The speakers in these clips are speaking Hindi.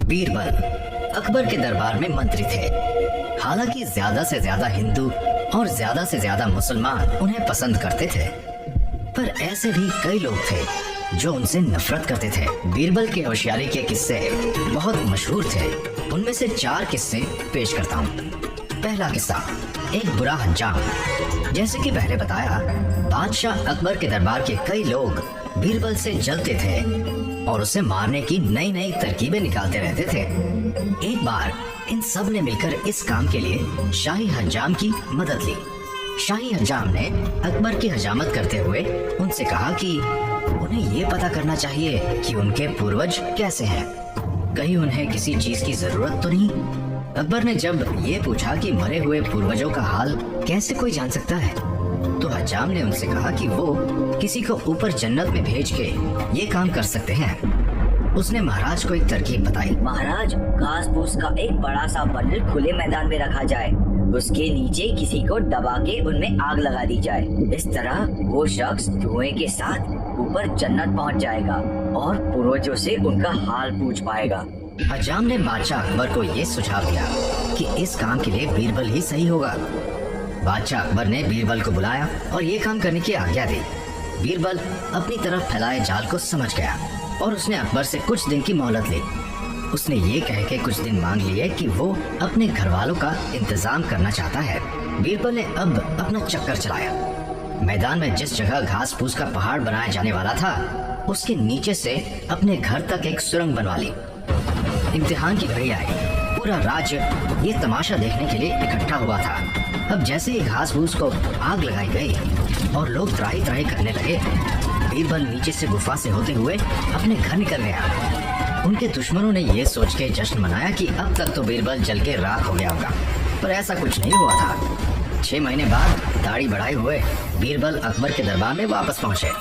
बीरबल अकबर के दरबार में मंत्री थे। हालांकि ज्यादा से ज्यादा हिंदू और ज्यादा से ज्यादा मुसलमान उन्हें पसंद करते थे, पर ऐसे भी कई लोग थे जो उनसे नफरत करते थे। बीरबल के होशियारी के किस्से बहुत मशहूर थे। उनमें से 4 किस्से पेश करता हूँ। पहला किस्सा, एक बुरा हज्जाम। जैसे कि पहले बताया, बादशाह अकबर के दरबार के कई लोग बीरबल से जलते थे और उसे मारने की नई नई तरकीबें निकालते रहते थे। एक बार इन सब ने मिलकर इस काम के लिए शाही हज्जाम की मदद ली। शाही हज्जाम ने अकबर की हजामत करते हुए उनसे कहा कि उन्हें ये पता करना चाहिए कि उनके पूर्वज कैसे हैं, कहीं उन्हें किसी चीज की जरूरत तो नहीं। अकबर ने जब ये पूछा कि मरे हुए पूर्वजों का हाल कैसे कोई जान सकता है, तो हज्जाम ने उनसे कहा कि वो किसी को ऊपर जन्नत में भेज के ये काम कर सकते हैं। उसने महाराज को एक तरकीब बताई। महाराज, घास फूस का एक बड़ा सा बंडल खुले मैदान में रखा जाए, उसके नीचे किसी को दबा के उनमें आग लगा दी जाए। इस तरह वो शख्स धुएं के साथ ऊपर जन्नत पहुंच जाएगा और पूर्वजों से उनका हाल पूछ पाएगा। हज्जाम ने बादशाह अकबर को ये सुझाव दिया कि इस काम के लिए बीरबल ही सही होगा। बादशाह अकबर ने बीरबल को बुलाया और ये काम करने की आज्ञा दी। बीरबल अपनी तरफ फैलाए जाल को समझ गया और उसने अकबर से कुछ दिन की मोहलत ली। उसने ये कह के कुछ दिन मांग लिए कि वो अपने घर वालों का इंतजाम करना चाहता है। बीरबल ने अब अपना चक्कर चलाया। मैदान में जिस जगह घास फूस का पहाड़ बनाया जाने वाला था, उसके नीचे से अपने घर तक एक सुरंग बनवा ली। इम्तिहान की घड़ी आई। पूरा राज्य ये तमाशा देखने के लिए इकट्ठा हुआ था। अब जैसे ही घास फूस को आग लगाई गई और लोग त्राही त्राही करने लगे, बीरबल नीचे से गुफा से होते हुए अपने घर निकल गया। उनके दुश्मनों ने ये सोच के जश्न मनाया कि अब तक तो बीरबल जल के राख हो गया होगा, पर ऐसा कुछ नहीं हुआ था। 6 महीने बाद दाढ़ी बढ़ाए हुए बीरबल अकबर के दरबार में वापस पहुंचे।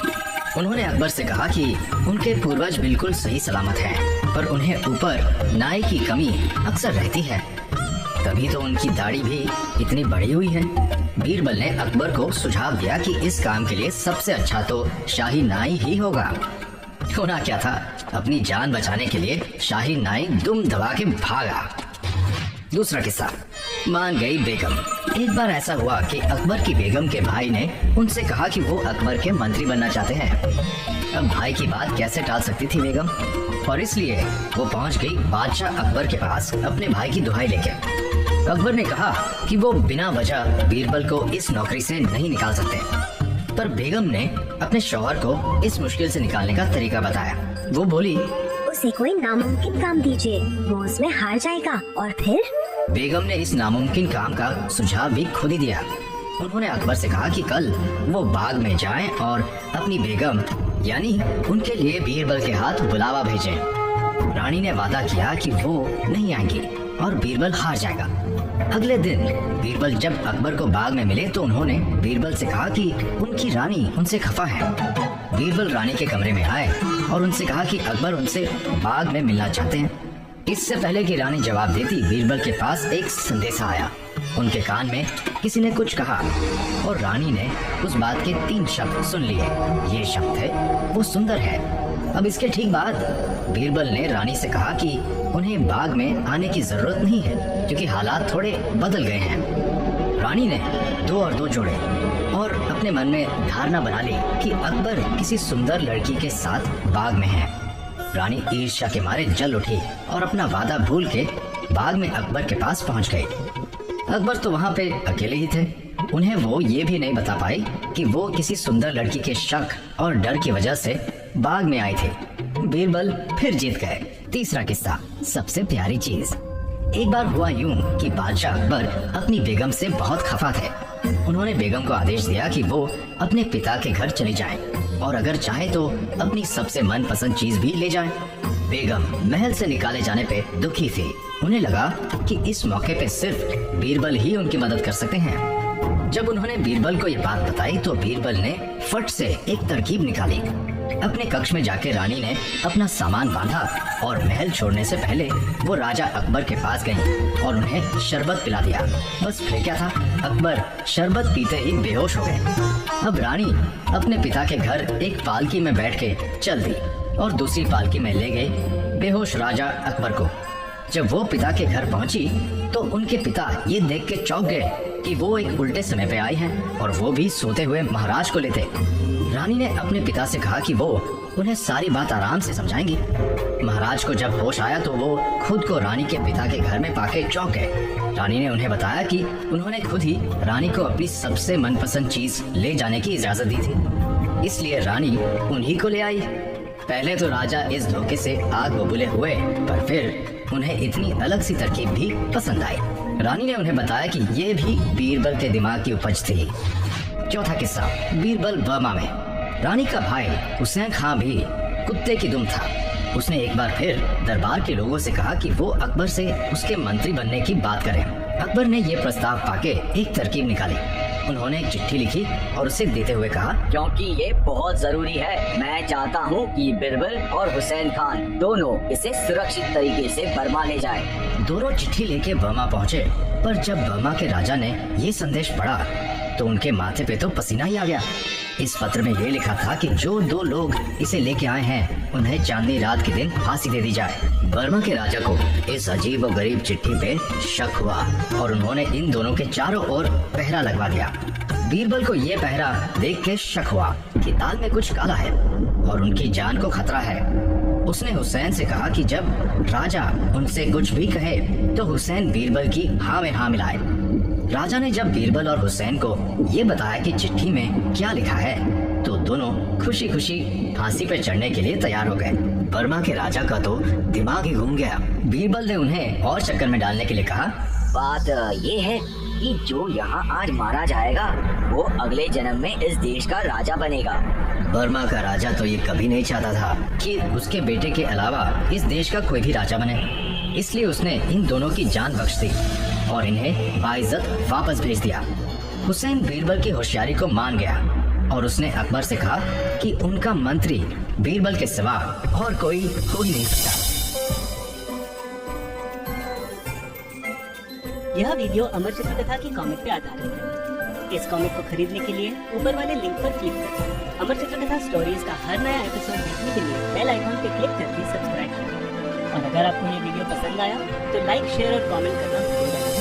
उन्होंने अकबर से कहा कि उनके पूर्वज बिल्कुल सही सलामत हैं, पर उन्हें ऊपर नाई की कमी अक्सर रहती है, तभी तो उनकी दाढ़ी भी इतनी बड़ी हुई है। बीरबल ने अकबर को सुझाव दिया कि इस काम के लिए सबसे अच्छा तो शाही नाई ही होगा। होना क्या था, अपनी जान बचाने के लिए शाही नाई दुम दबा के भागा। दूसरा किस्सा, मान गई बेगम। एक बार ऐसा हुआ कि अकबर की बेगम के भाई ने उनसे कहा कि वो अकबर के मंत्री बनना चाहते हैं। अब भाई की बात कैसे टाल सकती थी बेगम, और इसलिए वो पहुंच गई बादशाह अकबर के पास अपने भाई की दुहाई लेके। अकबर ने कहा कि वो बिना वजह बीरबल को इस नौकरी से नहीं निकाल सकते, पर बेगम ने अपने शौहर को इस मुश्किल से निकालने का तरीका बताया। वो बोली, उसे कोई नामुमकिन काम दीजिए, वो उसमें हार जाएगा और फिर। बेगम ने इस नामुमकिन काम का सुझाव भी खुद ही दिया। उन्होंने अकबर से कहा कि कल वो बाग में जाएं और अपनी बेगम यानी उनके लिए बीरबल के हाथ बुलावा भेजें। रानी ने वादा किया कि वो नहीं आएंगी और बीरबल हार जाएगा। अगले दिन बीरबल जब अकबर को बाग में मिले तो उन्होंने बीरबल से कहा कि उनकी रानी उनसे खफा है। बीरबल रानी के कमरे में आए और उनसे कहा कि अकबर उनसे बाग में मिलना चाहते हैं। इससे पहले कि रानी जवाब देती, बीरबल के पास एक संदेशा आया। उनके कान में किसी ने कुछ कहा और रानी ने उस बात के 3 शब्द सुन लिए। ये शब्द है, वो सुंदर है। अब इसके ठीक बाद बीरबल ने रानी से कहा कि उन्हें बाग में आने की जरूरत नहीं है, क्योंकि हालात थोड़े बदल गए हैं। रानी ने 2 और 2 जोड़े और अपने मन में धारणा बना ली कि अकबर किसी सुंदर लड़की के साथ बाग में है। रानी ईर्ष्या के मारे जल उठी और अपना वादा भूल के बाग में अकबर के पास पहुंच गई। अकबर तो वहां पे अकेले ही थे। उन्हें वो ये भी नहीं बता पाई कि वो किसी सुंदर लड़की के शक और डर की वजह से बाग में आए थे। बीरबल फिर जीत गए। तीसरा किस्सा, सबसे प्यारी चीज। एक बार हुआ यूं कि बादशाह अकबर अपनी बेगम से बहुत खफा थे। उन्होंने बेगम को आदेश दिया कि वो अपने पिता के घर चली जाएं और अगर चाहे तो अपनी सबसे मनपसंद चीज भी ले जाएं। बेगम महल से निकाले जाने पे दुखी थी। उन्हें लगा कि इस मौके पे सिर्फ बीरबल ही उनकी मदद कर सकते हैं। जब उन्होंने बीरबल को ये बात बताई तो बीरबल ने फट से एक तरकीब निकाली। अपने कक्ष में जाके रानी ने अपना सामान बांधा और महल छोड़ने से पहले वो राजा अकबर के पास गई और उन्हें शरबत पिला दिया। बस फिर क्या था, अकबर शरबत पीते ही बेहोश हो गए। अब रानी अपने पिता के घर एक पालकी में बैठ के चल दी और दूसरी पालकी में ले गई बेहोश राजा अकबर को। जब वो पिता के घर पहुंची तो उनके पिता ये देख के चौंक गए कि वो एक उल्टे समय पे आई हैं और वो भी सोते हुए महाराज को लेते। रानी ने अपने पिता से कहा कि वो उन्हें सारी बात आराम से समझाएंगी। महाराज को जब होश आया तो वो खुद को रानी के पिता के घर में पाके चौंक गए। रानी ने उन्हें बताया कि उन्होंने खुद ही रानी को अपनी सबसे मनपसंद चीज ले जाने की इजाजत दी थी, इसलिए रानी उन्हीं को ले आई। पहले तो राजा इस धोखे से आग बबूले हुए, पर फिर उन्हें इतनी अलग सी तरकीब भी पसंद आई। रानी ने उन्हें बताया कि ये भी बीरबल के दिमाग की उपज थी। चौथा किस्सा, बीरबल बर्मा में। रानी का भाई हुसैन खां भी कुत्ते की दुम था। उसने एक बार फिर दरबार के लोगों से कहा कि वो अकबर से उसके मंत्री बनने की बात करें। अकबर ने ये प्रस्ताव पाके एक तरकीब निकाली। उन्होंने एक चिट्ठी लिखी और उसे देते हुए कहा, क्योंकि ये बहुत जरूरी है, मैं चाहता हूँ कि बीरबल और हुसैन खान दोनों इसे सुरक्षित तरीके से बर्मा ले जाएं। दोनों चिट्ठी लेके बर्मा पहुँचे, पर जब बर्मा के राजा ने ये संदेश पढ़ा तो उनके माथे पे तो पसीना ही आ गया। इस पत्र में ये लिखा था कि जो दो लोग इसे लेके आए हैं उन्हें चांदनी रात के दिन फांसी दे दी जाए। बर्मा के राजा को इस अजीब और गरीब चिट्ठी पे शक हुआ और उन्होंने इन दोनों के चारों ओर पहरा लगवा दिया। बीरबल को ये पहरा देख के शक हुआ कि दाल में कुछ काला है और उनकी जान को खतरा है। उसने हुसैन से कहा कि जब राजा उनसे कुछ भी कहे तो हुसैन बीरबल की हाँ में हाँ मिलाए। राजा ने जब बीरबल और हुसैन को ये बताया कि चिट्ठी में क्या लिखा है तो दोनों खुशी खुशी फांसी पे चढ़ने के लिए तैयार हो गए। बर्मा के राजा का तो दिमाग ही घूम गया। बीरबल ने उन्हें और चक्कर में डालने के लिए कहा, बात ये है कि जो यहाँ आज मारा जाएगा वो अगले जन्म में इस देश का राजा बनेगा। बर्मा का राजा तो ये कभी नहीं चाहता था कि उसके बेटे के अलावा इस देश का कोई भी राजा बने, इसलिए उसने इन दोनों की जान बख्श दी और इन्हें बाइज्जत वापस भेज दिया। हुसैन बीरबल की होशियारी को मान गया और उसने अकबर से कहा कि उनका मंत्री बीरबल के सिवा और कोई हो ही नहीं सकता। यह वीडियो अमर चित्र कथा की कॉमिक पे आधारित है। इस कॉमिक को खरीदने के लिए ऊपर वाले लिंक पर क्लिक करें। अमर चित्र कथा स्टोरीज का हर नया एपिसोड देखने के लिए बेल आइकॉन पे क्लिक करके सब्सक्राइब करें। और अगर आपको ये वीडियो पसंद आया तो लाइक, शेयर और कमेंट करना भूलिए।